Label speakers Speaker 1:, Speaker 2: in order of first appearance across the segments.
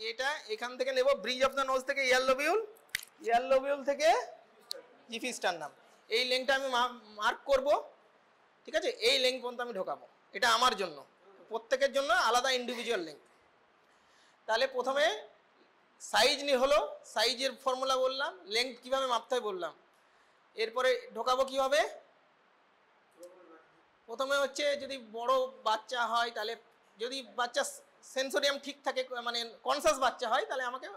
Speaker 1: এটা এখান থেকে নেব ব্রিজ অফ দ্য নোজ থেকে ইয়ার লোবিউল থেকে জিফি স্টারনাম। এই লেংথটা আমি মার্ক করব, ঠিক আছে? এই লেংথ পর্যন্ত আমি ঢোকাবো, এটা আমার জন্য, প্রত্যেকের জন্য আলাদা ইন্ডিভিজুয়াল লেংথ। তাহলে প্রথমে সাইজ নিয়ে হলো, সাইজের ফর্মুলা বললাম, লেংথ কীভাবে মাপতে হয় বললাম। এরপরে ঢোকাবো কীভাবে, প্রথমে হচ্ছে যদি বড় বাচ্চা হয়, তাহলে যদি বাচ্চা সেন্সোরিয়াম ঠিক থাকে, মানে কনসাস বাচ্চা হয়, তাহলে আমাকে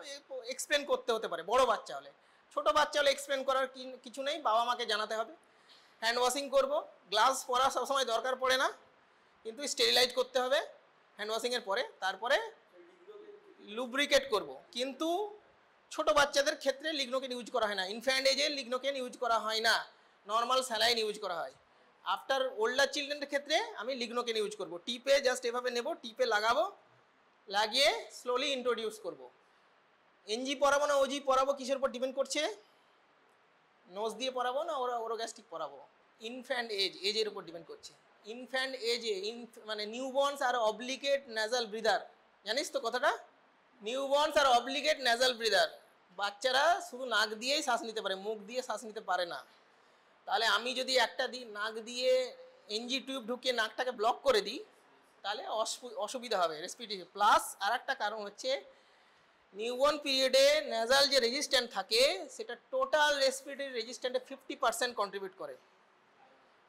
Speaker 1: এক্সপ্লেন করতে হতে পারে। বড় বাচ্চা হলে, ছোট বাচ্চা হলে এক্সপ্লেন করার কিছু নেই, বাবা মাকে জানাতে হবে। হ্যান্ড ওয়াশিং করব, গ্লাভস পরা সবসময় দরকার পড়ে না, কিন্তু স্টেরিলাইজ করতে হবে হ্যান্ড ওয়াশিংয়ের পরে। তারপরে লুব্রিকেট করব, কিন্তু ছোট বাচ্চাদের ক্ষেত্রে লিগনোকেন ইউজ করা হয় না, ইনফ্যান্ট এজে লিগনোকেন ইউজ করা হয় না, নর্মাল স্যালাইন ইউজ করা হয়। আফটার ওল্ডার চিলড্রেনের ক্ষেত্রে আমি লিগনোকেন ইউজ করব। টিপে জাস্ট এভাবে নেব, টিপে লাগাবো, লাগিয়ে স্লোলি ইন্ট্রোডিউস করব। এনজি পরাবো না ওজি পরাবো কিসের উপর ডিপেন্ড করছে, নোজ দিয়ে পরাবো না ওরোগ্যাস্ট্রিক পরাবো, ইনফ্যান্ট এজের উপর ডিপেন্ড করছে। ইনফ্যান্ট এজে মানে নিউবর্নস আর অবলিগেট ন্যাজাল ব্রিদার, জানিস তো কথাটা? নিউবর্নস আর অবলিগেট ন্যাজাল ব্রিদার, বাচ্চারা শুধু নাক দিয়েই শ্বাস নিতে পারে, মুখ দিয়ে শ্বাস নিতে পারে না। তাহলে আমি যদি একটা দিই নাক দিয়ে এনজি টিউব ঢুকিয়ে নাকটাকে ব্লক করে দিই, তাহলে অসুবিধা হবে রেসপিরেটরি। প্লাস আর একটা কারণ হচ্ছে নিউবর্ন পিরিয়ডে ন্যাজাল যে রেজিস্ট্যান্ট থাকে সেটা টোটাল রেসপিরেটরি রেজিস্ট্যান্টে 50% কন্ট্রিবিউট করে।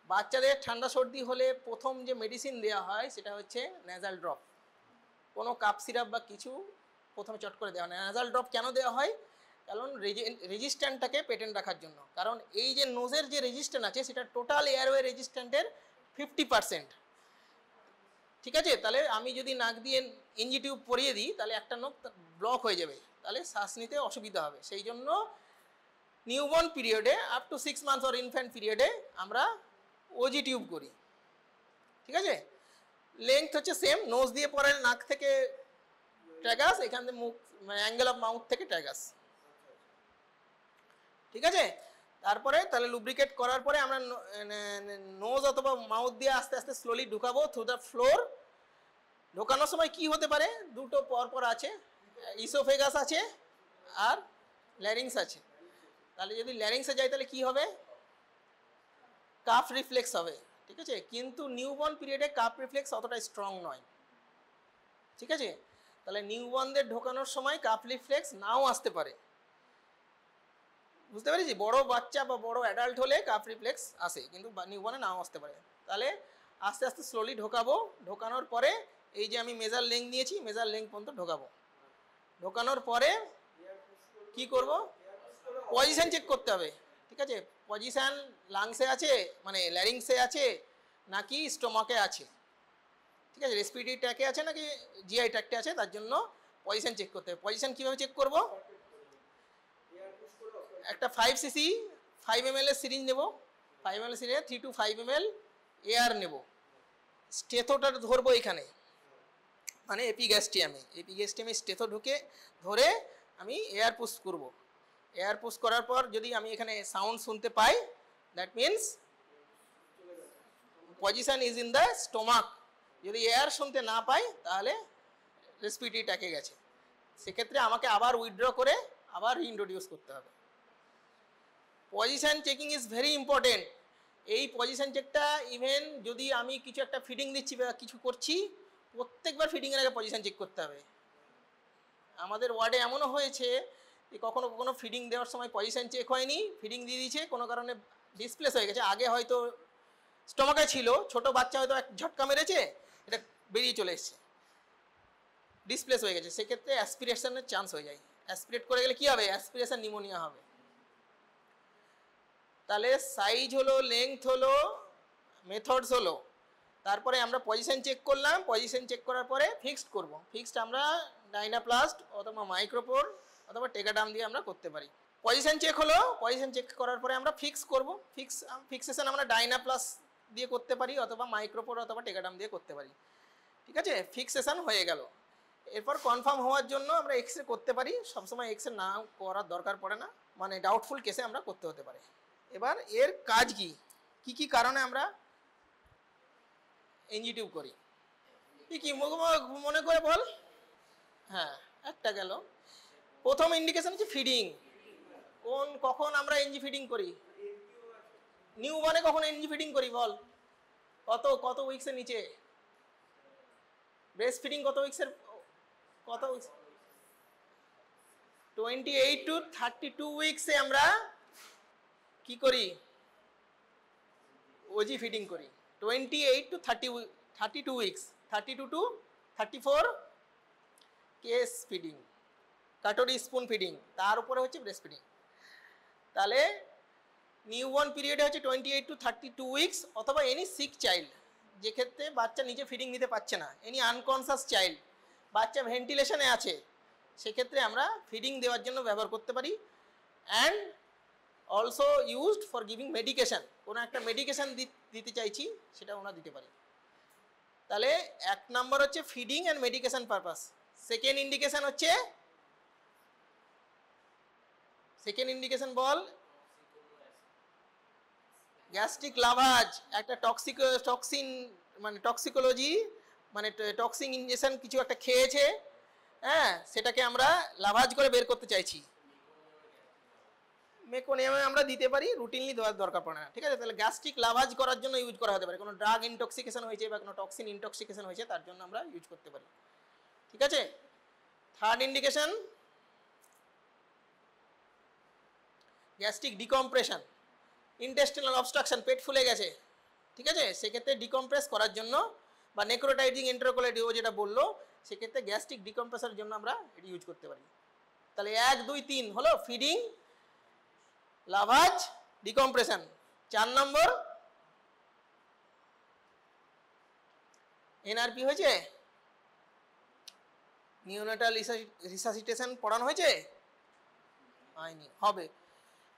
Speaker 1: বাচ্চাদের ঠান্ডা সর্দি হলে প্রথম যে মেডিসিন দেওয়া হয় সেটা হচ্ছে ন্যাজাল ড্রপ, কোনো কাপ সিরাপ বা কিছু প্রথমে চট করে দেওয়া হয় না। ন্যাজাল ড্রপ কেন দেওয়া হয়? কারণ রেজিস্ট্যান্টটাকে পেটেন্ট রাখার জন্য। কারণ এই যে নোজের যে রেজিস্ট্যান্ট আছে সেটা টোটাল এয়ারওয়ে রেজিস্ট্যান্টের 50%, ঠিক আছে? তাহলে আমি যদি নাক দিয়ে এনজি টিউব পরিয়ে দিই, তাহলে একটা নখ ব্লক হয়ে যাবে, তাহলে শ্বাস নিতে অসুবিধা হবে। সেই জন্য নিউবর্ন পিরিয়ডে up to 6 months or infant পিরিয়ডে আমরা ওজি টিউব করি, ঠিক আছে? লেংথ হচ্ছে সেম, নোজ দিয়ে পরালে নাক থেকে ট্র্যাগাস, এখান থেকে মুখ মানে অ্যাঙ্গেল অফ মাউথ থেকে ট্র্যাগাস, ঠিক আছে? তারপরে তাহলে লুব্রিকেট করার পরে আমরা নোজ অথবা মাউথ দিয়ে আস্তে আস্তে স্লোলি ঢুকাবো থ্রু দ্য ফ্লোর। ঢোকানোর সময় কি হতে পারে, দুটো পরপর আছে, ইসোফেগাস আছে আর ল্যারিংস আছে। তাহলে যদি ল্যারিংসে যাই তাহলে কি হবে, কাফ রিফ্লেক্স হবে, ঠিক আছে? কিন্তু নিউবর্ন পিরিয়ডে কাফ রিফ্লেক্স অতটা স্ট্রং নয়, ঠিক আছে? তাহলে নিউবর্নদের ঢোকানোর সময় কাফ রিফ্লেক্স নাও আসতে পারে, বুঝতে পেরেছি? বড় বাচ্চা বা বড় অ্যাডাল্ট হলে কাফ রিফ্লেক্স আসে, কিন্তু নিউবর্নে নাও আসতে পারে। তাহলে আস্তে আস্তে স্লোলি ঢোকাবো, ঢোকানোর পরে এই যে আমি মেজার লেংথ নিয়েছি, মেজার লেংথ পর্যন্ত ঢোকাবো। ঢোকানোর পরে কি করব, পজিশন চেক করতে হবে, ঠিক আছে? পজিশন লাংসে আছে, মানে ল্যারিংসে আছে নাকি স্টোমাকে আছে, ঠিক আছে? রেসপিরেটরি ট্র্যাকে আছে নাকি জিআই ট্র্যাক্টে আছে, তার জন্য পজিশন চেক করতে হবে। পজিশন কীভাবে চেক করব, একটা 5 cc 5 ml এর সিরিঞ্জ নেব, 5 ml সিরিঞ্জে 3 to 5 ml এয়ার নেব, স্টেথোটা ধরবো এখানে, মানে এপিগ্যাস্ট্রিয়ামে স্টেথো ঢুকে ধরে আমি এয়ার পুশ করব। এয়ার পুশ করার পর যদি আমি এখানে সাউন্ড শুনতে পাই, that means position is in the stomach. যদি এয়ার শুনতে না পাই তাহলে রেসপিরেটরি ট্র্যাকে গেছে, সেক্ষেত্রে আমাকে আবার উইথড্র করে আবার রিইন্ট্রোডিউস করতে হবে। Position checking is very important. এই পজিশন চেকটা ইভেন যদি আমি কিছু একটা ফিডিং দিচ্ছি বা কিছু করছি, প্রত্যেকবার ফিডিংয়ের আগে পজিশন চেক করতে হবে। আমাদের ওয়ার্ডে এমনও হয়েছে যে কখনো কখনো ফিডিং দেওয়ার সময় পজিশন চেক হয়নি, ফিডিং দিয়ে দিয়েছে, কোনো কারণে ডিসপ্লেস হয়ে গেছে। আগে হয়তো স্টোমাকে ছিল, ছোট বাচ্চা হয়তো এক ঝটকা মেরেছে, এটা বেরিয়ে চলে এসছে, ডিসপ্লেস হয়ে গেছে, সেক্ষেত্রে অ্যাসপিরেশনের চান্স হয়ে যায়। অ্যাসপিরেট করে গেলে কী হবে, অ্যাসপিরেশন নিউমোনিয়া হবে। তাহলে সাইজ হলো, লেংথ হলো, মেথডস হলো, তারপরে আমরা পজিশন চেক করলাম। পজিশন চেক করার পরে ফিক্সড করব। ফিক্সড আমরা ডাইনাপ্লাস্ট অথবা মাইক্রোপোর অথবা টেগাডাম দিয়ে আমরা করতে পারি। পজিশন চেক হলো, পজিশন চেক করার পরে আমরা ফিক্স করব। ফিক্সেশন আমরা ডাইনাপ্লাস দিয়ে করতে পারি অথবা মাইক্রোপোর অথবা টেগাডাম দিয়ে করতে পারি, ঠিক আছে? ফিক্সেশন হয়ে গেল। এরপর কনফার্ম হওয়ার জন্য আমরা এক্সরে করতে পারি, সবসময় এক্সরে না করার দরকার পড়ে না, মানে ডাউটফুল কেসে আমরা করতে হতে পারে। এবার এর কাজ কি কি কারণে আমরা এনজি টিউব করি, কি মনে করে বল। হ্যাঁ, একটা গেল। প্রথম ইন্ডিকেশন হচ্ছে ফিডিং। কখন আমরা এনজি ফিডিং করি? নিউ বর্নে কখন এনজি ফিডিং করি বল? কত উইক্সের নিচে? ব্রেস্ট ফিডিং কত উইক্সের? কত উইক্স? 28 to 32 উইক্সে আমরা কি করি? ওজি ফিডিং করি। 28 to 32 weeks, 32 to 34 case feeding, katori spoon feeding, তার উপরে হচ্ছে ব্রেস্ট ফিডিং। তাহলে নিউবর্ন পিরিয়ডে হচ্ছে 28 to 32 উইক্স, অথবা এনি সিক চাইল্ড, যে ক্ষেত্রে বাচ্চা নিজে ফিডিং নিতে পারছে না, এনি আনকনসাস চাইল্ড, বাচ্চা ভেন্টিলেশনে আছে, সেক্ষেত্রে আমরা ফিডিং দেওয়ার জন্য ব্যবহার করতে পারি। And also used for giving medication, কোনো একটা মেডিকেশান দিতে চাইছি, সেটা আমরা দিতে পারি। তাহলে 1 নম্বর হচ্ছে feeding and medication purpose. Second indication বল। গ্যাস্ট্রিক লাভাজ, একটা টক্সিন মানে টক্সিকোলজি, মানে টক্সিন ইনজেকশন কিছু একটা খেয়েছে, হ্যাঁ, সেটাকে আমরা লাভাজ করে বের করতে চাইছি। মেকোনিয়ামে আমরা দিতে পারি, রুটিনলি দেওয়ার দরকার পড়ে না, ঠিক আছে। তাহলে গ্যাস্ট্রিক লাভাজ করার জন্য ইউজ করা হতে পারে, কোনো ড্রাগ ইনটক্সিকেশন হয়েছে বা কোনো টক্সিন ইনটক্সিকেশন হয়েছে, তার জন্য আমরা ইউজ করতে পারি, ঠিক আছে। Third indication, gastric decompression, intestinal obstruction, পেট ফুলে গেছে, ঠিক আছে, সেক্ষেত্রে ডিকম্প্রেস করার জন্য, বা নেক্রোটাইজিং এন্টারোকোলাইটিস ও যেটা বললো, সেক্ষেত্রে গ্যাস্ট্রিক ডিকম্প্রেসের জন্য আমরা এটি ইউজ করতে পারি। তাহলে 1, 2, 3 হলো ফিডিং, লাভাজ, ডিকম্প্রেশন। 4 নম্বর এনআরপি হয়েছে, নিওনেটাল রিসাসিটেশন পড়ানো হয়েছে? হয়নি, হবে,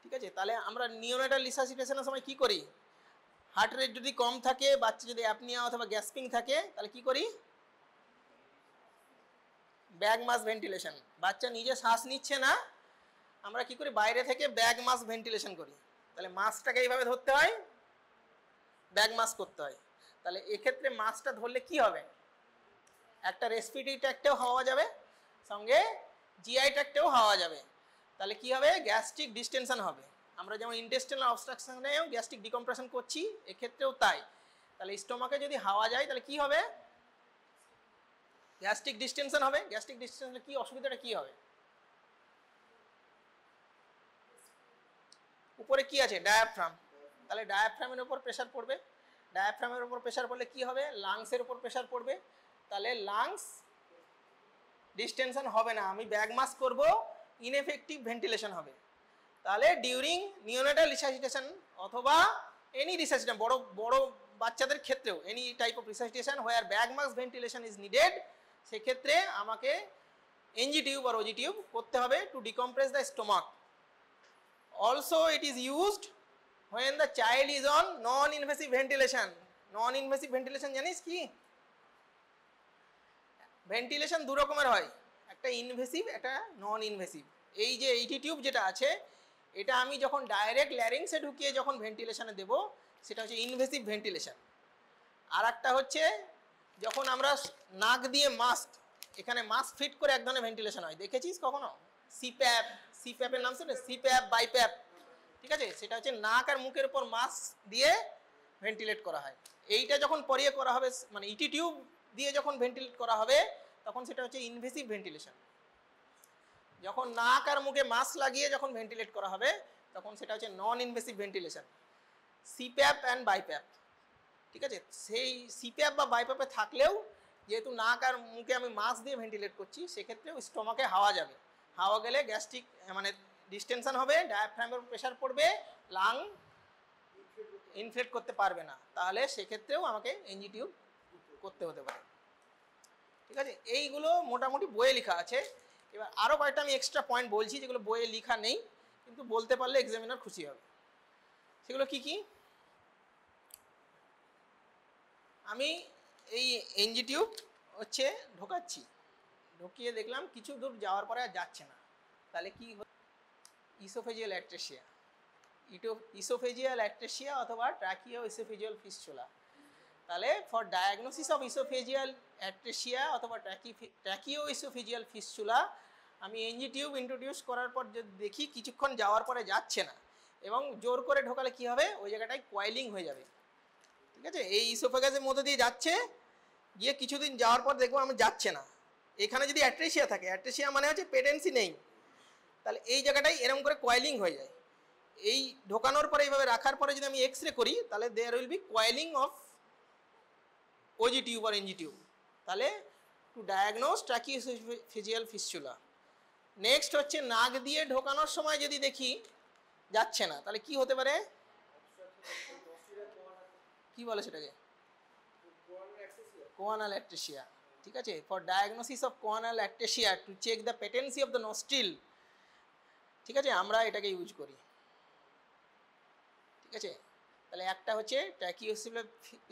Speaker 1: ঠিক আছে। তাহলে আমরা নিওনেটাল রিসাসিটেশনের সময় কি করি? হার্ট রেট যদি কম থাকে, বাচ্চা যদি অ্যাপনিয়া অথবা গ্যাসপিং থাকে, তাহলে কি করি? Bag mask ventilation. বাচ্চা নিজে শ্বাস নিচ্ছে না, আমরা কি করি? বাইরে থেকে ব্যাগ মাস ভেন্টিলেশন করি। তাহলে মাসটাকে এইভাবে ধরতে হয়, ব্যাগ মাস করতে হয়। তাহলে এক্ষেত্রে মাসটা ধরলে কি হবে? একটা রেসপিরেটরি ট্র্যাক্টেও হাওয়া যাবে, সঙ্গে জিআই ট্র্যাক্টেও হাওয়া যাবে। তাহলে কি হবে? গ্যাস্ট্রিক ডিস্টেনশন হবে। আমরা যেমন ইন্টেস্টিনাল অবস্ট্রাকশনেও গ্যাস্ট্রিক ডিকম্প্রেশন করছি, এক্ষেত্রেও তাই। তাহলে স্টোমাকে যদি হাওয়া যায়, তাহলে কি হবে? গ্যাস্ট্রিক ডিস্টেনশন হবে। গ্যাস্ট্রিক ডিস্টেনশনে কি অসুবিধাটা কি হবে? উপরে কি আছে? ডায়াফ্রাম। তাহলে ডায়াফ্রামের উপর প্রেশার পড়বে। ডায়াফ্রামের উপর প্রেশার পড়লে কি হবে? লাংসের উপর প্রেশার পড়বে। তাহলে লাংস ডিস্টেনশন হবে না, আমি ব্যাগ মাস করব, ইনএফেক্টিভ ভেন্টিলেশন হবে। তাহলে ডিউরিং নিওনেটাল রিসাসিটেশন অথবা এনি রিসাসিটেশন, বড় বাচ্চাদের ক্ষেত্রেও any type of resuscitation where bag mask ventilation is needed, সেক্ষেত্রে আমাকে এনজি টিউব আর ওজি টিউব করতে হবে to decompress the stomach. Also it is used when the child is on non-invasive ventilation. Non-invasive ventilation জানিস কি? Ventilation দু রকমের হয়, একটা ইনভেসিভ, একটা নন ইনভেসিভ। এই যে এইটি টিউব যেটা আছে, এটা আমি যখন ডাইরেক্ট ল্যারিংসে ঢুকিয়ে যখন ভেন্টিলেশনে দেব, সেটা হচ্ছে ইনভেসিভ ভেন্টিলেশন। আর একটা হচ্ছে যখন আমরা নাক দিয়ে মাস্ক, এখানে মাস্ক ফিট করে এক ধরনের ভেন্টিলেশন হয়, দেখেছিস কখনো? সিপ্যাপ, সিপ্যাপের নাম শুনে? সিপ্যাপ, বাইপ্যাপ, ঠিক আছে, সেটা হচ্ছে নাক আর মুখের উপর মাস্ক দিয়ে ভেন্টিলেট করা হয়। এইটা যখন পরিয়ে করা হবে, মানে ইটি টিউব দিয়ে যখন ভেন্টিলেট করা হবে, তখন সেটা হচ্ছে ইনভেসিভ ভেন্টিলেশন। যখন নাক আর মুখে মাস্ক লাগিয়ে যখন ভেন্টিলেট করা হবে, তখন সেটা হচ্ছে non invasive ventilation, CPAP and BiPAP, ঠিক আছে। সেই সিপ্যাপ বা বাইপ্যাপে থাকলেও যেহেতু নাক আর মুখে আমি মাস্ক দিয়ে ভেন্টিলেট করছি, সেক্ষেত্রেও স্টোমাকে হাওয়া যাবে। হাওয়া গেলে গ্যাস্ট্রিক মানে ডিস্টেনশন হবে, ডায়াফ্রামের প্রেশার পড়বে, লাং ইনফ্লেট করতে পারবে না, তাহলে সেক্ষেত্রেও আমাকে এনজি টিউব করতে হতে পারে, ঠিক আছে। এইগুলো মোটামুটি বইয়ে লেখা আছে। এবার আরও কয়েকটা আমি এক্সট্রা পয়েন্ট বলছি, যেগুলো বইয়ে লেখা নেই, কিন্তু বলতে পারলে এক্সামিনার খুশি হবে। সেগুলো কি কি? আমি এই এনজি টিউব হচ্ছে ঢোকাচ্ছি, ঢুকিয়ে দেখলাম কিছু দূর যাওয়ার পরে আর যাচ্ছে না, তাহলে কি? ইসোফেজিয়াল অ্যাট্রেসিয়া, ইসোফেজিয়াল অ্যাট্রেসিয়া অথবা ট্রাকিও ইসোফেজিয়াল ফিস্টুলা। তাহলে for diagnosis of oesophageal atresia অথবা ট্র্যাকিও ইসোফেজিয়াল ফিস্চুলা আমি এনজি টিউব ইন্ট্রোডিউস করার পর যদি দেখি কিছুক্ষণ যাওয়ার পরে যাচ্ছে না এবং জোর করে ঢোকালে কি হবে, ওই জায়গাটায় কয়েলিং হয়ে যাবে। ঠিক আছে, এই ইসোফেগাসের মধ্যে দিয়ে যাচ্ছে, গিয়ে কিছুদিন যাওয়ার পর দেখবো আমি যাচ্ছে না। এখানে যদি অ্যাট্রেসিয়া থাকে, অ্যাট্রেসিয়া মানে হচ্ছে পেটেন্সি নেই, তাহলে এই জায়গাটায় এরকম করে কয়েলিং হয়ে যায়। এই ঢোকানোর পরে এইভাবে রাখার পরে যদি আমি এক্স রে করি তাহলে there will be coiling of OG tube আর এনজি টিউব। তাহলে to diagnose tracheoesophageal fistula. Next হচ্ছে নাক দিয়ে ঢোকানোর সময় যদি দেখি যাচ্ছে না, তাহলে কি হতে পারে, কি বলে সেটাকে, কোয়ানাল অ্যাট্রেসিয়া। ঠিক আছে, for diagnosis of choanal atresia to check the patency of the nostril, ঠিক আছে, আমরা এটাকে ইউজ করি। ঠিক আছে, তাহলে একটা হচ্ছে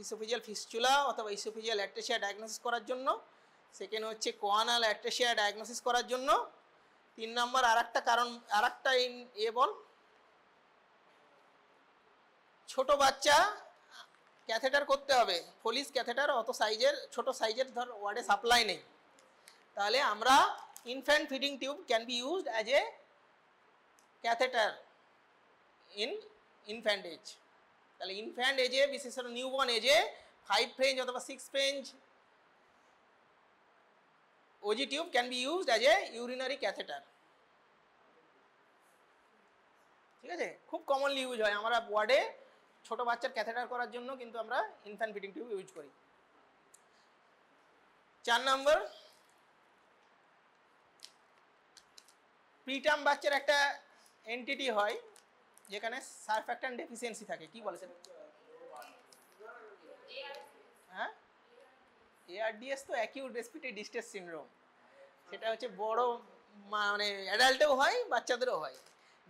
Speaker 1: ইসোফেজিয়াল ফিস্চুলা অথবা ইসোফেজিয়াল অ্যাট্রেসিয়া ডায়াগনোসিস করার জন্য, সেকেন্ড হচ্ছে কোয়ানাল অ্যাট্রেসিয়া ডায়াগনোসিস করার জন্য, 3 নম্বর আরেকটা কারণ, আরেকটা বল, ছোট বাচ্চা ক্যাথেটার করতে হবে, ফলিস ক্যাথেটার অত সাইজের, ছোট সাইজের ধর ওয়ার্ডে সাপ্লাই নেই, তাহলে আমরা infant feeding tube can be used as a catheter in infant age. তাহলে ইনফ্যান্ট এজে, বিশেষ করে নিউবর্ন এজে 5 ফ্রেঞ্চ অথবা 6 French OG tube can be used as a urinary catheter. ঠিক আছে, খুব কমনলি ইউজ হয়, আমরা ওয়ার্ডে ছোট বাচ্চার ক্যাথেটার করার জন্য কিন্তু আমরা ইনফ্যান্ট ফিডিং টিউব ইউজ করি। 4 নম্বর, প্রিটার্ম বাচ্চার একটা এন্টিটি হয় যেখানে সারফ্যাক্ট্যান্ট ডেফিসিয়েন্সি থাকে, কি বলে সেটা, হ্যাঁ, এআরডিএস তো অ্যাকিউট রেসপিরেটরি ডিস্ট্রেস সিনড্রোম, সেটা হচ্ছে বড় মানে অ্যাডাল্টেও হয়, বাচ্চাদেরও হয়।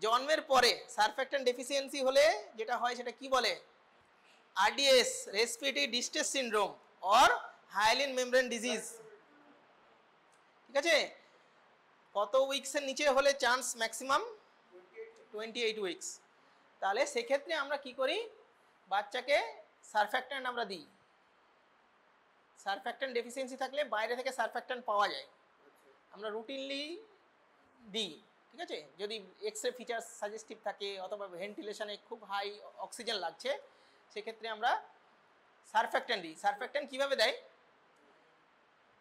Speaker 1: জন্মের পরে সারফ্যাক্ট্যান্ট ডেফিসিয়েন্সি হলে যেটা হয় সেটা কি বলে, RDS, respiratory distress syndrome or hyaline membrane disease. ঠিক আছে, কত উইকসের নিচে হলে চান্স ম্যাক্সিমাম 28 উইকস। তাহলে সেক্ষেত্রে আমরা কি করি, বাচ্চাকে সারফ্যাক্ট্যান্ট আমরা দিই। সারফ্যাক্ট্যান্ট ডেফিসিয়েন্সি থাকলে বাইরে থেকে সারফ্যাক্ট্যান্ট পাওয়া যায়, আমরা রুটিনলি দিই। ঠিক আছে, যদি এক্স রে ফিচার্স সাজেস্টিভ থাকে অথবা ভেন্টিলেশনে খুব হাই অক্সিজেন লাগছে, সেক্ষেত্রে আমরা সারফ্যাক্ট্যান্ট দিই। সারফ্যাক্ট্যান্ট কীভাবে দেয়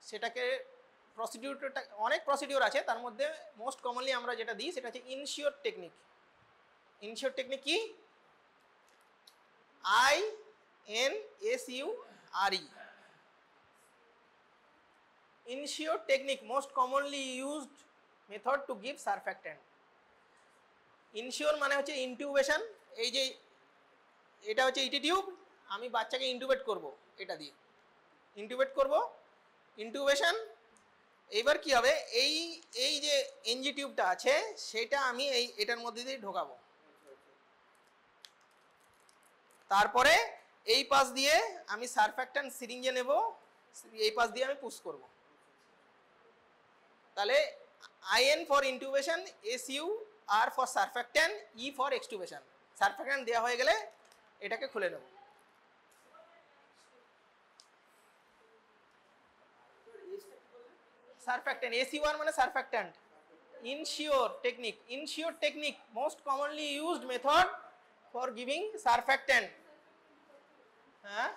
Speaker 1: সেটাকে প্রসিডিউরটা, অনেক প্রসিডিউর আছে, তার মধ্যে মোস্ট কমনলি আমরা যেটা দিই সেটা হচ্ছে ইনশিওর টেকনিক। ইনশিওর টেকনিক কি, INSURE, ensure technique, most commonly used method to give surfactant. Ensure মানে হচ্ছে ইনটিউবেশন, এই যে এটা হচ্ছে ইটি টিউব, আমি বাচ্চাকে ইনটিউবেট করব, এটা দিয়ে ইনটিউবেট করব, ইনটিউবেশন। এইবার কি হবে, এই যে এনজি টিউবটা আছে সেটা আমি এটার মধ্যে দিয়ে ঢোকাবো, তারপরে এই পাশ দিয়ে আমি সারফ্যাক্ট্যান্ট সিরিঞ্জে নেব, এই পাশ দিয়ে আমি পুশ করব। তাহলে IN for intubation, SUR for surfactant, E for extubation. Surfactant দেওয়া হয়ে গেলে এটাকে খুলে নেব। সারফ্যাক্ট্যান্ট, SUR মানে surfactant. INSURE technique, INSURE technique most commonly used method for giving surfactant. হ্যাঁ,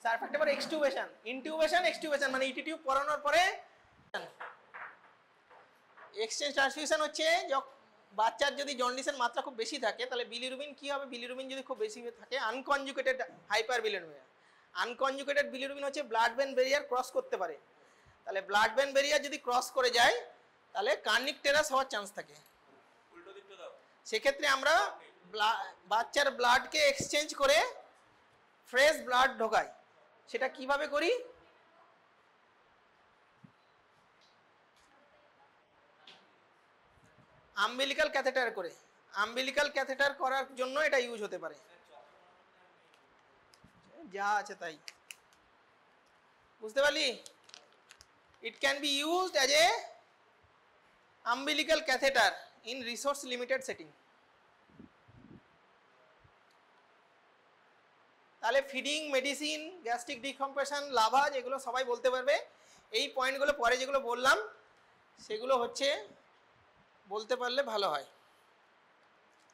Speaker 1: surfactant for extubation, intubation, extubation মানে ইটি টিউব পরানোর পরে। এক্সচেঞ্জ ট্রান্সফিউশন হচ্ছে বাচ্চার যদি জন্ডিসের মাত্রা খুব বেশি থাকে তাহলে বিলিরুবিন কি হবে, বিলিরুবিন যদি খুব বেশি থাকে, unconjugated hyper bilirubin. Unconjugated bilirubin হচ্ছে ব্লাড ব্রেন ব্যারিয়ার ক্রস করতে পারে, তাহলে ব্লাড ব্রেন ব্যারিয়ার যদি ক্রস করে যায় তাহলে কার্নিক টেরাস হওয়ার চান্স থাকে। সেক্ষেত্রে আমরা বাচ্চার ব্লাডকে এক্সচেঞ্জ করে ফ্রেশ ব্লাড ঢোকাই। সেটা কিভাবে করি, আম্বিলিক্যাল ক্যাথেটার করে। আম্বিলিক্যাল ক্যাথেটার করার জন্য এটা ইউজ হতে পারে, যা আছে তাই, বুঝতে পারলি। It can be used as A umbilical catheter in resource limited setting. তাহলে ফিডিং, মেডিসিন, গ্যাস্ট্রিক ডিকম্প্রেশন, লাভাজ, এগুলো সবাই বলতে পারবে। এই পয়েন্টগুলো পরে যেগুলো বললাম সেগুলো হচ্ছে বলতে পারলে ভালো হয়।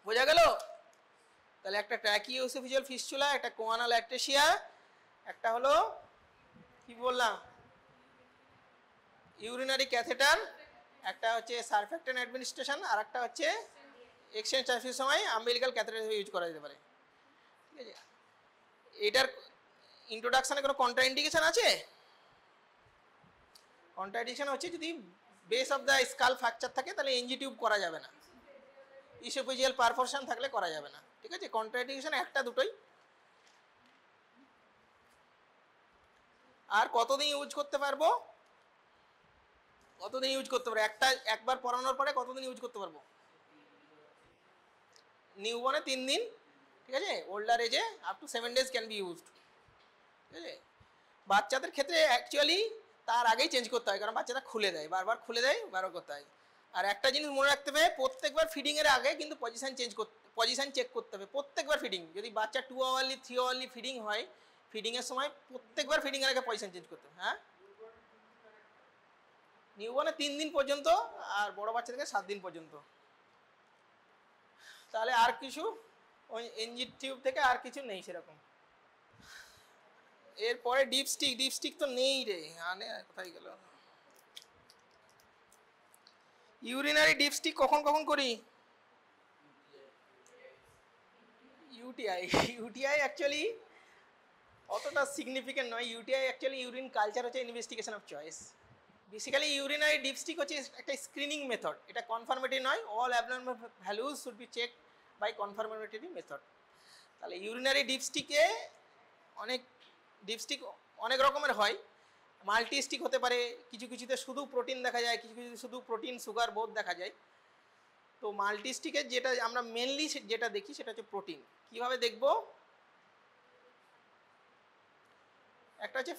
Speaker 1: বোঝা গেল? তাহলে একটা ট্র্যাকিওএসোফেজিয়াল ফিস্চুলা, একটা কোয়ানাল অ্যাট্রেসিয়া, একটা হলো কি বললাম ইউরিনারি ক্যাথেটার, একটা হচ্ছে সারফেক্টেন্ট অ্যাডমিনিস্ট্রেশন, আর একটা হচ্ছে এক্সচেঞ্জ ট্রান্সফিউশনের সময় আম্বিলিক্যাল ক্যাথেটার ইউজ করা যেতে পারে। ঠিক আছে, এটার ইন্ট্রোডাকশনে কোনো কন্ট্রাইন্ডিকেশন আছে? কন্ট্রাইন্ডিকেশন হচ্ছে যদি base of the skull fracture থাকে তাহলে এনজি টিউব করা যাবে না, ইসোফেজিয়াল পারফরশন থাকলে করা যাবে না। ঠিক আছে, কন্ট্রাইন্ডিকেশন একটা দুটোই। আর কতদিন ইউজ করতে পারবো? কতদিন ইউজ করতে পারবো? একবার পরানোর পরে কতদিন ইউজ করতে পারবো? নিউবর্নে 3 দিন। ঠিক আছে, ওল্ডার এজে up to 7 days can be used. ঠিক আছে, বাচ্চাদের ক্ষেত্রে অ্যাকচুয়ালি তার আগেই চেঞ্জ করতে হয়, কারণ বাচ্চাটা খুলে দেয়, বারবার খুলে দেয়, বারবার করতে হয়। আর একটা জিনিস মনে রাখতে হবে, প্রত্যেকবার ফিডিংয়ের আগে কিন্তু পজিশন চেক করতে হবে প্রত্যেকবার ফিডিং। যদি বাচ্চা 2 আওয়ারলি 3 আওয়ারলি ফিডিং হয়, ফিডিংয়ের সময় প্রত্যেকবার ফিডিংয়ের আগে পজিশন চেঞ্জ করতে হবে। হ্যাঁ, নিউবর্নে 3 দিন পর্যন্ত, আর বড় বাচ্চা থেকে 7 দিন পর্যন্ত। তাহলে আর কিছু ওই এনজি টিউব থেকে আর কিছু নেই সেরকম। এরপরে ডিপস্টিক তো নেই রে, আনে কোথায় গেল? ইউরিনারি ডিপস্টিক কখন কখন করি? ইউটিআই অ্যাকচুয়ালি অতটা সিগনিফিকেন্ট নয়। ইউটিআই অ্যাকচুয়ালি ইউরিন কালচার হচ্ছে investigation of choice. Basically urinary dipstick হচ্ছে একটা স্ক্রিনিং মেথড, এটা কনফার্মেটরি নয়। All abnormal values should be check by confirmatory method. তাহলে ইউরিনারি ডিপস্টিকে ডিপস্টিক অনেক রকমের হয়। মাল্টি স্টিক হতে পারে, কিছু কিছুতে শুধু প্রোটিন দেখা যায়, কিছু কিছু শুধু প্রোটিন সুগার বোধ দেখা যায়। তো মাল্টি স্টিকের যেটা আমরা মেনলি যেটা দেখি সেটা হচ্ছে প্রোটিন। কিভাবে দেখব? একটা হচ্ছে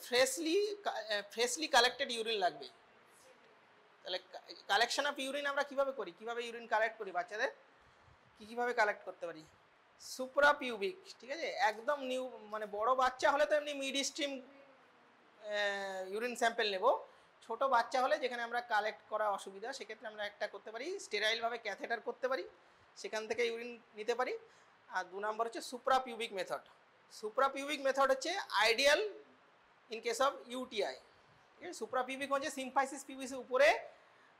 Speaker 1: ফ্রেশলি কালেক্টেড ইউরিন লাগবে। তাহলে কালেকশন অফ ইউরিন আমরা কিভাবে করি, কিভাবে ইউরিন কালেক্ট করি বাচ্চাদের, কিভাবে কালেক্ট করতে পারি? Supra pubic. ঠিক আছে, একদম নিউ মানে বড় বাচ্চা হলে তো এমনি মিড স্ট্রিম ইউরিন স্যাম্পেল নেব। ছোট বাচ্চা হলে যেখানে আমরা কালেক্ট করা অসুবিধা, সেক্ষেত্রে আমরা একটা করতে পারি, স্টেরাইলভাবে ক্যাথেটার করতে পারি, সেখান থেকে ইউরিন নিতে পারি। আর 2 নম্বর হচ্ছে supra pubic method. Supra pubic method হচ্ছে ideal in case of UTI. ঠিক আছে, সুপ্রা পিউবিক হচ্ছে সিম্ফাইসিস পিউবিসের উপরে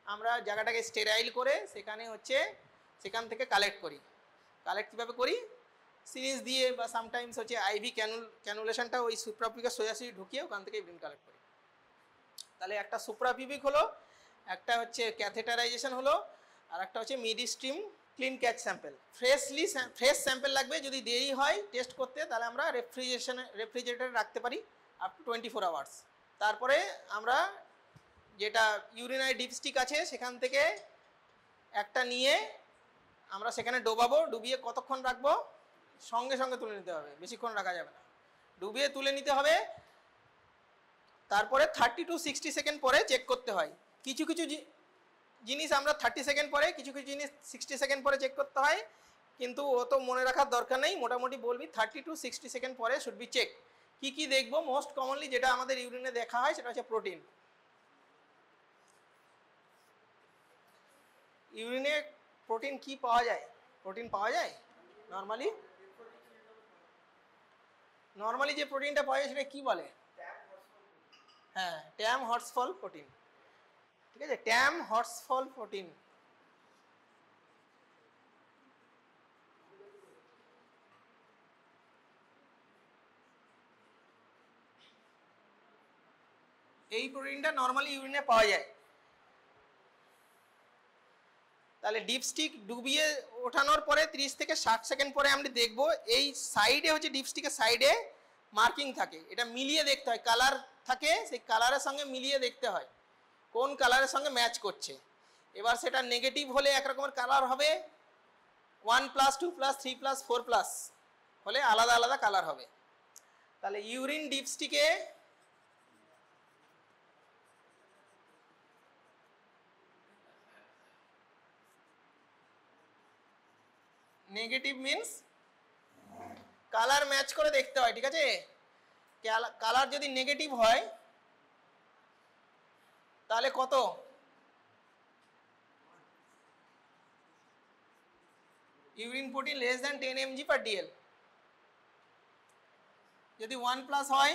Speaker 1: আমরা জায়গাটাকে স্টেরাইল করে সেখান থেকে কালেক্ট করি। কালেক্ট কীভাবে করি? সিরিজ দিয়ে বা সামটাইমস হচ্ছে আইভি ক্যানুলেশনটা ওই সুপ্রাপিউবিকে সোজাসুজি ঢুকিয়ে ওখান থেকে ইউরিন কালেক্ট করি। তাহলে একটা সুপ্রাপিউবিক হলো, একটা হচ্ছে ক্যাথেটারাইজেশন হলো, আর একটা হচ্ছে mid stream clean catch sample. Fresh sample লাগবে। যদি দেরি হয় টেস্ট করতে তাহলে আমরা রেফ্রিজারেটরে রাখতে পারি আপ টু 24 আওয়ার্স। তারপরে আমরা যেটা ইউরিনারি ডিপস্টিক আছে সেখান থেকে একটা নিয়ে আমরা সেখানে ডোবাবো। ডুবিয়ে কতক্ষণ রাখবো? সঙ্গে সঙ্গে তুলে নিতে হবে, বেশিক্ষণ রাখা যাবে না। ডুবিয়ে তুলে নিতে হবে। তারপরে 30 to 60 সেকেন্ড পরে চেক করতে হয়। কিছু কিছু জিনিস আমরা 30 সেকেন্ড পরে, কিছু কিছু জিনিস 60 সেকেন্ড পরে চেক করতে হয়, কিন্তু অত মনে রাখার দরকার নেই। মোটামুটি বলবি 30 to 60 সেকেন্ড পরে শুড বি চেক। কি কি দেখবো? মোস্ট কমনলি যেটা আমাদের ইউরিনে দেখা হয় সেটা হচ্ছে প্রোটিন। ইউরিনে প্রোটিন কি পাওয়া যায়? প্রোটিন পাওয়া যায় নর্মালি যে প্রোটিনটা পাওয়া যায় সেটা কি বলে? হ্যাঁ, ট্যাম হর্সফল প্রোটিন। ঠিক আছে, ট্যাম হর্সফল প্রোটিন। এই প্রোটিনটা নর্মালি ইউরিনে পাওয়া যায়। তাহলে ডিপস্টিক ডুবিয়ে ওঠানোর পরে 30 থেকে 60 সেকেন্ড পরে আমরা দেখব এই সাইডে হচ্ছে ডিপস্টিকের সাইডে মার্কিং থাকে, এটা মিলিয়ে দেখতে হয়। কালার থাকে, সেই কালারের সঙ্গে মিলিয়ে দেখতে হয় কোন কালারের সঙ্গে ম্যাচ করছে। এবার সেটা নেগেটিভ হলে একরকমের কালার হবে, 1+, 2+, 3+, 4+ হলে আলাদা আলাদা কালার হবে। তাহলে ইউরিন ডিপস্টিকে নেগেটিভ মিন্স কালার ম্যাচ করে দেখতে হয়, ঠিক আছে? কালার যদি নেগেটিভ হয় তাহলে কত? Urine protein less than 10 mg/dl। যদি 1+ হয়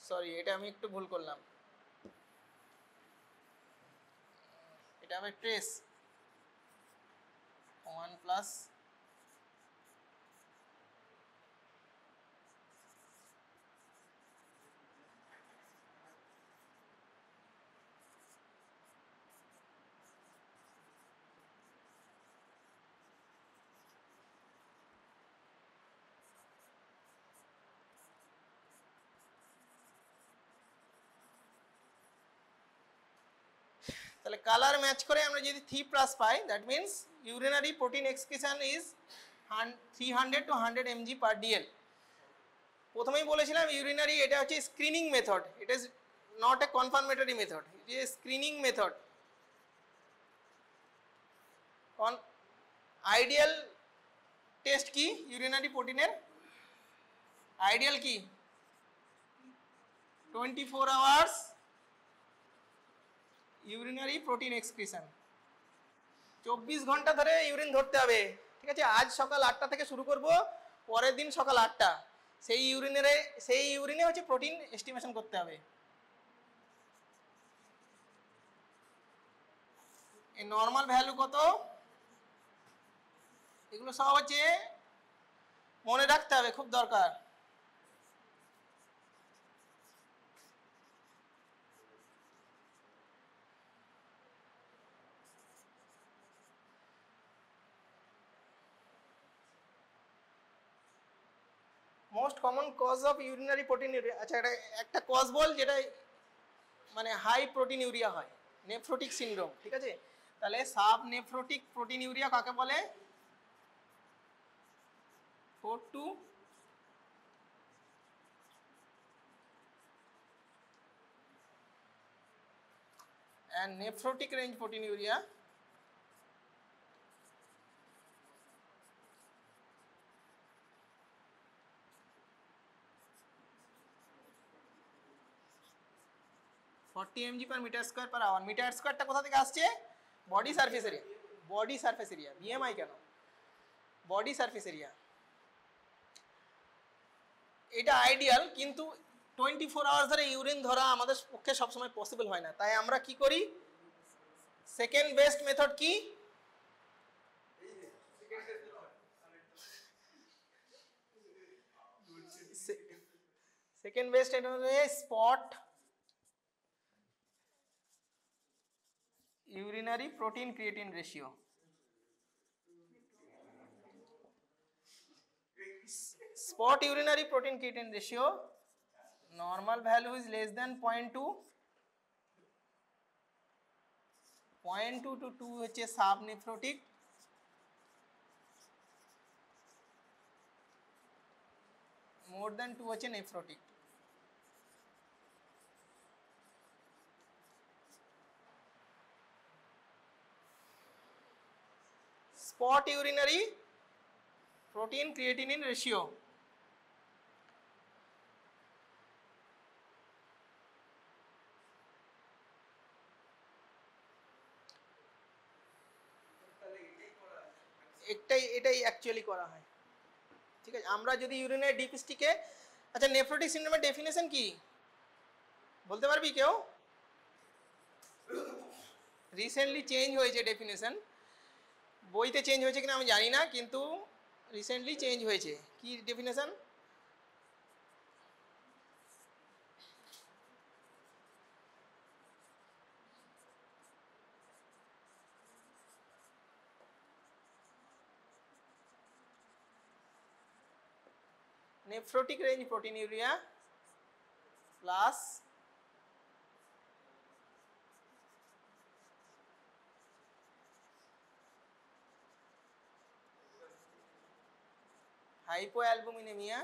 Speaker 1: সরি এটা আমি একটু ভুল করলাম, এটা আমি ট্রেস 1+। তাহলে কালার ম্যাচ করে আমরা যদি 3+ পাই, that means urinary protein excretion is 300 to 100 mg/dl। প্রথমেই বলেছিলাম ইউরিনারি এটা হচ্ছে screening method, it is not a confirmatory method, it is screening method. Ideal test কি ইউরিনারি প্রোটিনের? আইডিয়াল কি 24 আওয়ার্স ইউরিনারি প্রোটিন এক্সক্রিশন, 24 ঘন্টা ধরে ইউরিন ধরতে হবে, ঠিক আছে? আজ সকাল 8টা থেকে শুরু করব, পরের দিন সকাল 8টা, সেই ইউরিনে হচ্ছে প্রোটিন এস্টিমেশন করতে হবে। এই নর্মাল ভ্যালু কত, এগুলো সব হচ্ছে মনে রাখতে হবে, খুব দরকার। Most common cause of urinary proteinuria, আচ্ছা এটা একটা কজ বল যেটা মানে হাই প্রোটিন ইউরিয়া হয়, নেফ্রোটিক সিনড্রোম, ঠিক আছে? তাহলে সাব নেফ্রোটিক প্রোটিন ইউরিয়া কাকে বলে? 4 to and nephrotic range proteinuria (40 mg/m²/h)। Metre স্কয়ারটা কোথা থেকে আসছে? Body surface area, body surface area, BMI কেন, বডি সারফেস এরিয়া। এটা আইডিয়াল, কিন্তু 24 আওয়ার্স ধরে ইউরিন ধরা আমাদের পক্ষে সবসময় পসিবল হয় না, তাই আমরা কি করি? সেকেন্ড বেস্ট মেথড কি? Second best spot urinary protein creatine ratio। Spot urinary protein creatine ratio, normal value is less than 0.2, 0.2 to 2 হচ্ছে সাবনেফ্রোটিক, more than 2 হচ্ছে nephrotic. spot urinary protein creatinine ratio, এটাই অ্যাকচুয়ালি করা হয়, ঠিক আছে? আমরা যদি ইউরিনের ডিপস্টিকে, আচ্ছা নেফ্রোটিক সিনড্রোমের ডেফিনেশন কি বলতে পারবি কেউ? রিসেন্টলি চেঞ্জ হয়েছে ডেফিনেশন, বইতে চেঞ্জ হয়েছে কিনা আমি জানি না, কিন্তু রিসেন্টলি চেঞ্জ হয়েছে। কি definition? Nephrotic range proteinuria plus hypoalbuminaemia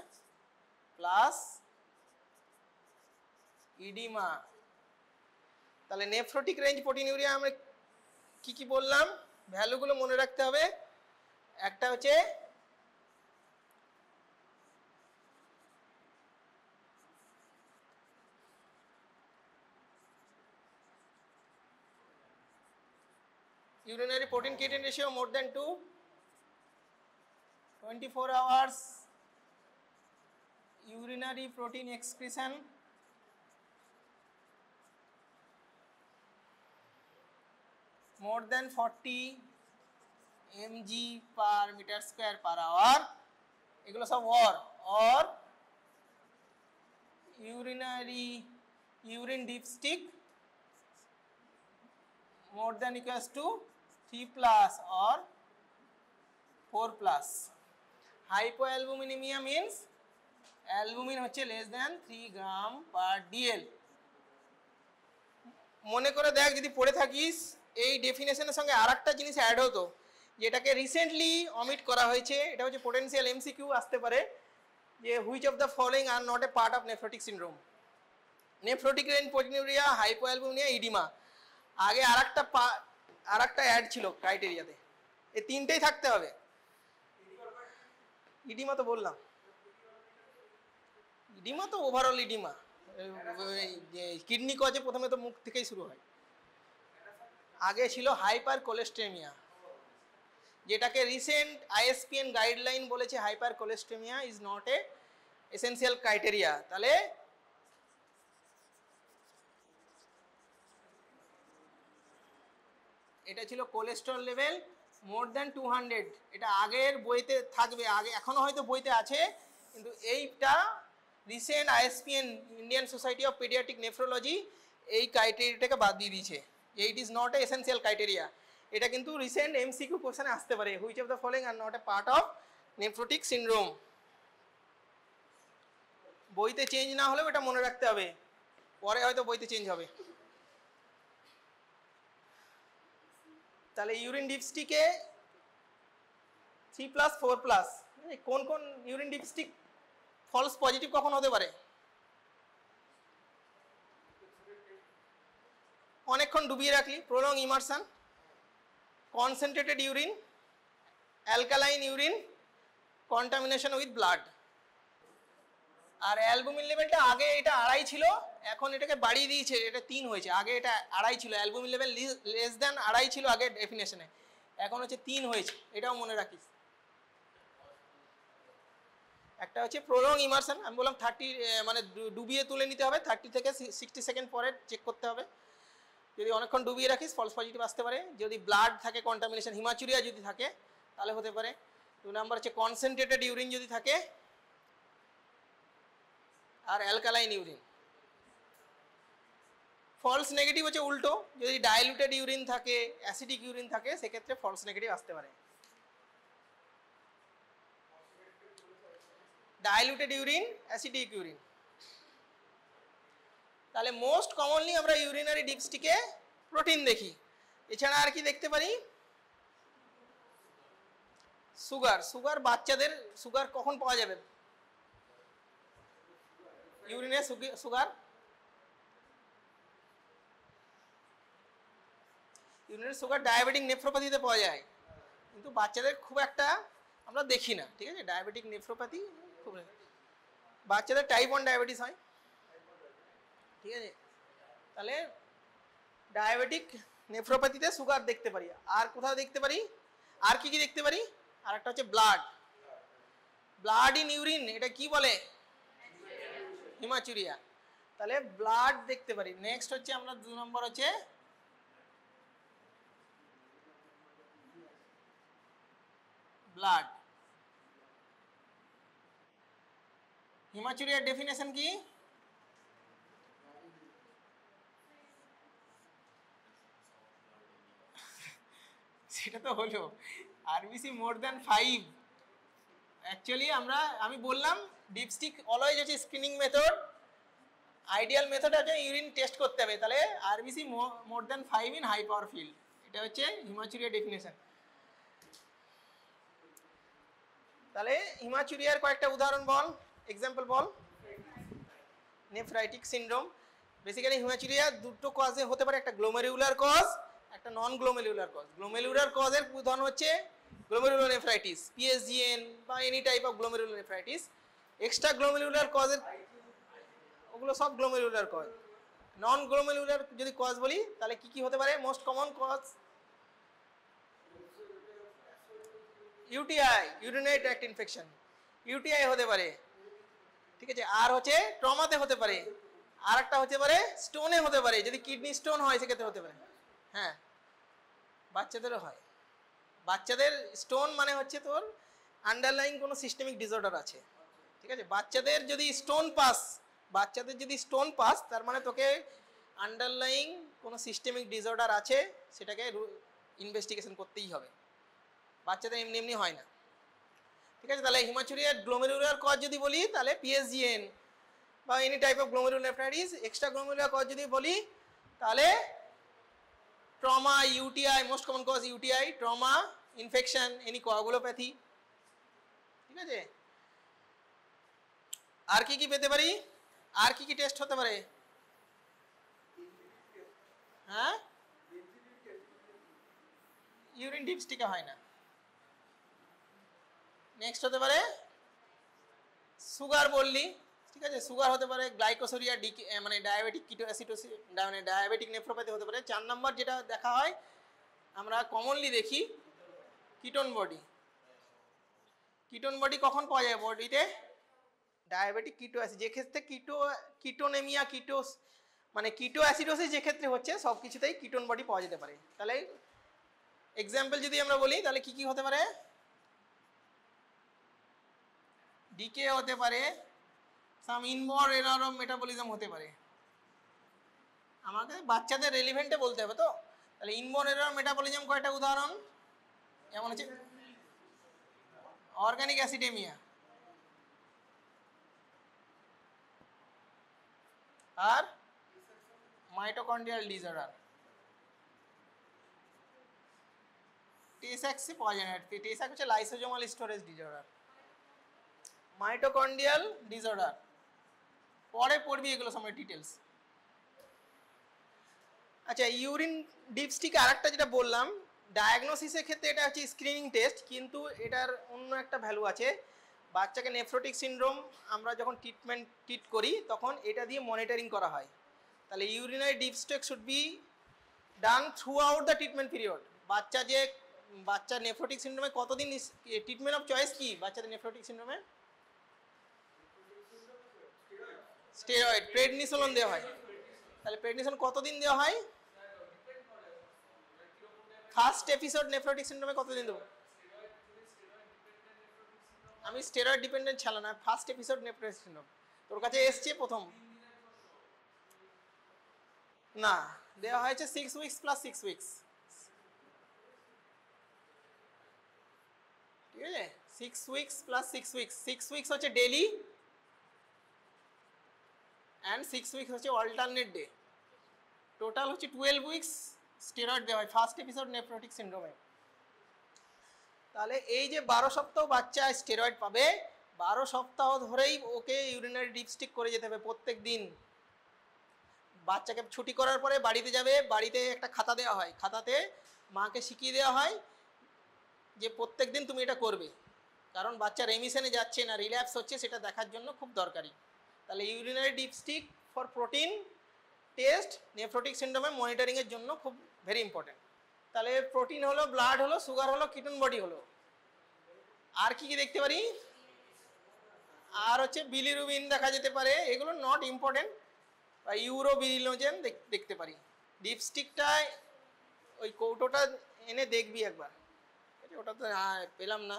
Speaker 1: plus oedema. তাহলে নেফ্রোটিক রেঞ্জ প্রোটিনিউরিয়া আমরা কি কি বললাম, ভ্যালুগুলো মনে রাখতে হবে। একটা হচ্ছে urinary protein creatine ratio more than 2, 24 hours urinary protein excretion more than 40 mg per meter square per hour, এগুলো সব or urine dipstick more than equals to 3 plus or 4 plus. Hypoalbuminemia means albumin হচ্ছে less than 3 gram per dl। মনে করে দেখ যদি পড়ে থাকিস এই ডেফিনেশনের সঙ্গে আরেকটা জিনিস অ্যাড হতো যেটাকে রিসেন্টলি অমিট করা হয়েছে, এটা হচ্ছে পোটেনশিয়াল এমসিকিউ আসতে পারে যে which of the following are not a part of nephrotic syndrome. Nephrotic range proteinuria, hypoalbuminaemia, oedema. আগে আরেকটা অ্যাড ছিল ক্রাইটেরিয়াতে, এই তিনটেই থাকতে হবে। ইডিমা তো বললাম, ইডিমা তো ওভারঅল ইডিমা, কিডনি কজে প্রথমে তো মুখ থেকেই শুরু হয়। আগে ছিল হাইপার কোলেস্টেমিয়া, যেটাকে রিসেন্ট আইএসপিএন গাইডলাইন বলেছে hypercholesterolaemia is not a essential criteria. তাহলে এটা ছিল কোলেস্টেরল লেভেল মোর দ্যান 200, এটা আগের বইতে থাকবে, আগে এখনো হয়তো বইতে আছে, কিন্তু এইটা recent ISPN Indian Society of Paediatric Nephrology এই ক্রাইটেরিয়াটাকে বাদ দিয়ে দিয়েছে, it is not a essential criteria. এটা কিন্তু রিসেন্ট এমসিকিউ কোশ্চেনে আসতে পারে, which of the following are not a part of nephrotic syndrome. বইতে চেঞ্জ না হলেও এটা মনে রাখতে হবে, পরে হয়তো বইতে চেঞ্জ হবে। তাহলে ইউরিন ডিপস্টিকে 3 প্লাস 4 প্লাস, কোন কোন ইউরিন ডিপস্টিক ফলস পজিটিভ কখন হতে পারে? অনেকক্ষণ ডুবিয়ে রাখলি, prolong immersion, concentrated urine, alkaline urine, contamination with blood. আর অ্যালবুমিন লেভেলটা আগে এটা 2.5 ছিল, এখন এটাকে বাড়িয়ে দিয়েছে, এটা 3 হয়েছে। আগে এটা 2.5 ছিল, অ্যালবুমিন লেভেল লেস দ্যান 2.5 ছিল আগে ডেফিনেশনে, এখন হচ্ছে 3 হয়েছে, এটাও মনে রাখিস। একটা হচ্ছে প্রলং ইমারশন, আমি বললাম 30 মানে ডুবিয়ে তুলে নিতে হবে, 30 থেকে 60 সেকেন্ড পরে চেক করতে হবে। যদি অনেকক্ষণ ডুবিয়ে রাখিস ফলস পজিটিভ আসতে পারে। যদি ব্লাড থাকে কন্টামিনেশন, হিমাচুরিয়া যদি থাকে তাহলে হতে পারে। 2 নাম্বার হচ্ছে কনসেন্ট্রেটেড ইউরিন যদি থাকে, আর অ্যালকালাইন ইউরিন। ফলস নেগেটিভ হচ্ছে উল্টো, যদি ডাইলুটেড ইউরিন থাকে, অ্যাসিডিক ইউরিন থাকে, সেক্ষেত্রে ফলস নেগেটিভ আসতে পারে। Diluted urine, acidic urine. তাহলে মোস্ট কমনলি আমরা ইউরিনারি ডিপস্টিকে প্রোটিন দেখি, এছাড়া আর কি দেখতে পারি? সুগার বাচ্চাদের সুগার কখন পাওয়া যাবে? ইউরিনে সুগার, ইউরিনের সুগার ডায়াবেটিক নেফ্রোপ্যাথিতে পাওয়া যায়, কিন্তু বাচ্চাদের খুব একটা আমরা দেখি না, ঠিক আছে? ডায়াবেটিক নেফ্রোপ্যাথি খুব, বাচ্চাদের টাইপ 1 ডায়াবেটিস হয়, ঠিক আছে? তাহলে ডায়াবেটিক নেফ্রোপ্যাথিতে সুগার দেখতে পারি। আর কোথাও দেখতে পারি? আর কি কি দেখতে পারি? আর একটা হচ্ছে ব্লাড ইন ইউরিন, এটা কি বলে? হিমাচুরিয়া। তাহলে ব্লাড দেখতে পারি। নেক্সট হচ্ছে আমরা 2 নম্বর হচ্ছে ব্লাড। হিমাচুরিয়ার ডেফিনেশন কি? সেটা তো হলো আরবিসি মোর দ্যান 5। অ্যাকচুয়ালি আমি বললাম ডিপস্টিক অলওয়েজ হচ্ছে স্ক্রিনিং মেথড, আইডিয়াল মেথড আছে ইউরিন টেস্ট করতে হবে। তাহলে RBC more than 5 in high power field, এটা হচ্ছে হিমাচুরিয়া ডেফিনেশন। তাহলে হিমাচুরিয়ার কয়েকটা উদাহরণ বল, এক্সাম্পল বল। নেফ্রাইটিক সিনড্রোম, বেসিক্যালি হিমাচুরিয়া দুটো কজে হতে পারে, একটা গ্লোমেরুলার কজ, একটা নন গ্লোমেরুলার কজ। গ্লোমেরুলার কজের উদাহরণ হচ্ছে গ্লোমেরুলার নেফ্রাইটিস, পিএসজিএন বা any type of glomerular nephritis. Extra glomerular কজের ওগুলো সব গ্লোমেরুলার কজ। নন গ্লোমেরুলার যদি কজ বলি তাহলে কি কি হতে পারে? Most common cause UTI, urinary tract infection, UTI হতে পারে, ঠিক আছে। আর হচ্ছে ট্রমাতে হতে পারে, আর একটা হতে পারে স্টোনে হতে পারে, যদি কিডনি স্টোন হয় সেক্ষেত্রে হতে পারে। হ্যাঁ, বাচ্চাদেরও হয়। বাচ্চাদের স্টোন মানে হচ্ছে তোর আন্ডারলাইং কোনো সিস্টেমিক ডিসঅর্ডার আছে, ঠিক আছে। বাচ্চাদের যদি স্টোন পাস তার মানে তোকে আন্ডারলাইং কোনো সিস্টেমিক ডিসঅর্ডার আছে, সেটাকে ইনভেস্টিগেশন করতেই হবে। বাচ্চাদের এমনি এমনি হয় না, ঠিক আছে। তাহলে হিমাচুরিয়ার গ্লোমেরুলার কজ যদি বলি তাহলে পিএসজিএন বা any type of glomerular nephritis. Extra glomerular cause যদি বলি তাহলে trauma, UTI, most common cause UTI, trauma, infection, any coagulopathy, ঠিক আছে। আর কি কি পেতে পারি? আর কি কি টেস্ট হতে পারে? হ্যাঁ, ইউরিন ডিপস্টিকে হয় না। নেক্সট হতে পারে সুগার বললি, ঠিক আছে। সুগার হতে পারে গ্লাইকোসোরিয়া, মানে ডায়াবেটিক কিটোঅ্যাসিডোসিস, মানে ডায়াবেটিক নেফ্রোপ্যাথি হতে পারে। 4 নম্বর যেটা দেখা হয় আমরা কমনলি দেখি কিটোন বডি। কিটোন বডি কখন পাওয়া যায় বডিতে? ডায়াবেটিক কিটোঅ্যাসিড, যে ক্ষেত্রে কিটোনেমিয়া, মানে কিটোঅ্যাসিডোসিস যে ক্ষেত্রে হচ্ছে সব কিছুতেই কিটোন বডি পাওয়া যেতে পারে। তাহলে এক্সাম্পল যদি আমরা বলি তাহলে কি কি হতে পারে? ডিকে হতে পারে, সাম ইনবর্ন এরর অফ মেটাবলিজম হতে পারে। আমাকে বাচ্চাদের রেলিভেন্টে বলতে হবে তো। তাহলে ইনবর্ন এরর অফ মেটাবলিজম কয়টা উদাহরণ? যেমন হচ্ছে অর্গানিক অ্যাসিডেমিয়া, আর মাইটোকন্ড্রিয়াল ডিসঅর্ডার। টেসাক্সে পাওয়া যায় না, টেসাক হচ্ছে lysosomal storage disorder. Mitochondrial disorder পরে পড়বি এগুলো সময় ডিটেলস। আচ্ছা, ইউরিন ডিপস্টিক আরেকটা যেটা বললাম ডায়াগনোসিসের ক্ষেত্রে এটা হচ্ছে স্ক্রিনিং টেস্ট, কিন্তু এটার অন্য একটা ভ্যালু আছে। বাচ্চাকে নেফ্রোটিক সিনড্রোম আমরা যখন ট্রিট করি তখন এটা দিয়ে মনিটরিং করা হয়। তাহলে urinary dipstick should be done through out the treatment period. বাচ্চা নেফ্রোটিক সিনড্রোমে কতদিন ট্রিটমেন্ট অফ চয়েস কি? বাচ্চাদের নেফ্রোটিক সিনড্রোমে স্টেরয়েড, প্রেডনিসোলন দেওয়া হয়। তাহলে প্রেডনিসোলন কতদিন দেওয়া হয়? ফার্স্ট এপিসোড নেফ্রোটিক সিনড্রোমে কতদিন দেবো? আমি স্টেরয়েড ডিপেন্ডেন্ট ছিল না, ফার্স্ট এপিসোড নেফ্রোটিক সিনড্রোম তোর কাছে এসছে প্রথম না, দেওয়া হয়েছে 6 উইকস প্লাস 6 উইকস, ঠিক আছে। 6 উইকস প্লাস 6 উইকস, 6 উইকস হচ্ছে ডেলি অ্যান্ড 6 উইকস হচ্ছে অল্টারনেট ডে। টোটাল হচ্ছে 12 উইকস স্টেরয়েড দেওয়া হয় ফার্স্ট এপিসোড নেফ্রোটিক সিনড্রোমে। তাহলে এই যে 12 সপ্তাহ বাচ্চা স্টেরয়েড পাবে, 12 সপ্তাহ ধরেই ওকে ইউরিনারি ডিপস্টিক করে যেতে হবে প্রত্যেক দিন। বাচ্চাকে ছুটি করার পরে বাড়িতে যাবে, বাড়িতে একটা খাতা দেওয়া হয়, খাতাতে মাকে শিখিয়ে দেওয়া হয় যে প্রত্যেক দিন তুমি এটা করবে, কারণ বাচ্চা রেমিশনে যাচ্ছে না রিল্যাপস হচ্ছে সেটা দেখার জন্য খুব দরকারি। তাহলে urinary dipstick for protein test nephrotic সিনড্রোমে মনিটরিংয়ের জন্য খুব ভেরি ইম্পর্টেন্ট। তাহলে প্রোটিন হলো, ব্লাড হলো, সুগার হলো, কিটোন বডি হলো। আর কি কি দেখতে পারি? আর হচ্ছে বিলিরুবিন দেখা যেতে পারে, এগুলো নট ইম্পর্টেন্ট। বা ইউরোবিলিনোজেন দেখতে পারি। ডিপস্টিকটায় ওই কৌটোটা এনে দেখবি একবার, ওটা তো পেলাম না।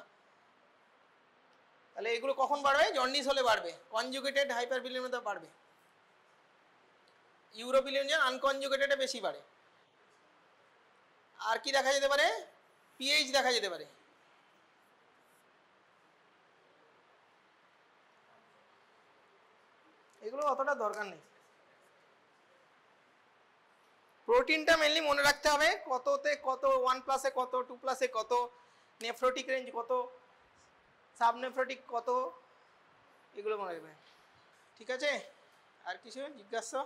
Speaker 1: তাহলে এগুলো কখন বাড়বে? জন্ডিস হলে বাড়বে, কনজুগেটেড হাইপারবিলিরুবিনেমিয়া বাড়বে। ইউরোবিলিনোজেন আনকনজুগেটেডে বেশি বাড়ে। আর কি দেখা যেতে পারে? পিএইচ দেখা যেতে পারে। এগুলো অতটা দরকার নেই। প্রোটিনটা মেনলি মনে রাখতে হবে, কততে কত, 1+এ কত, 2+এ কত, নেফ্রোটিক রেঞ্জ কত, সাবনেফ্রোটিক কত, এগুলো মনে রাখবে। ঠিক আছে, আর কিছু জিজ্ঞাসা?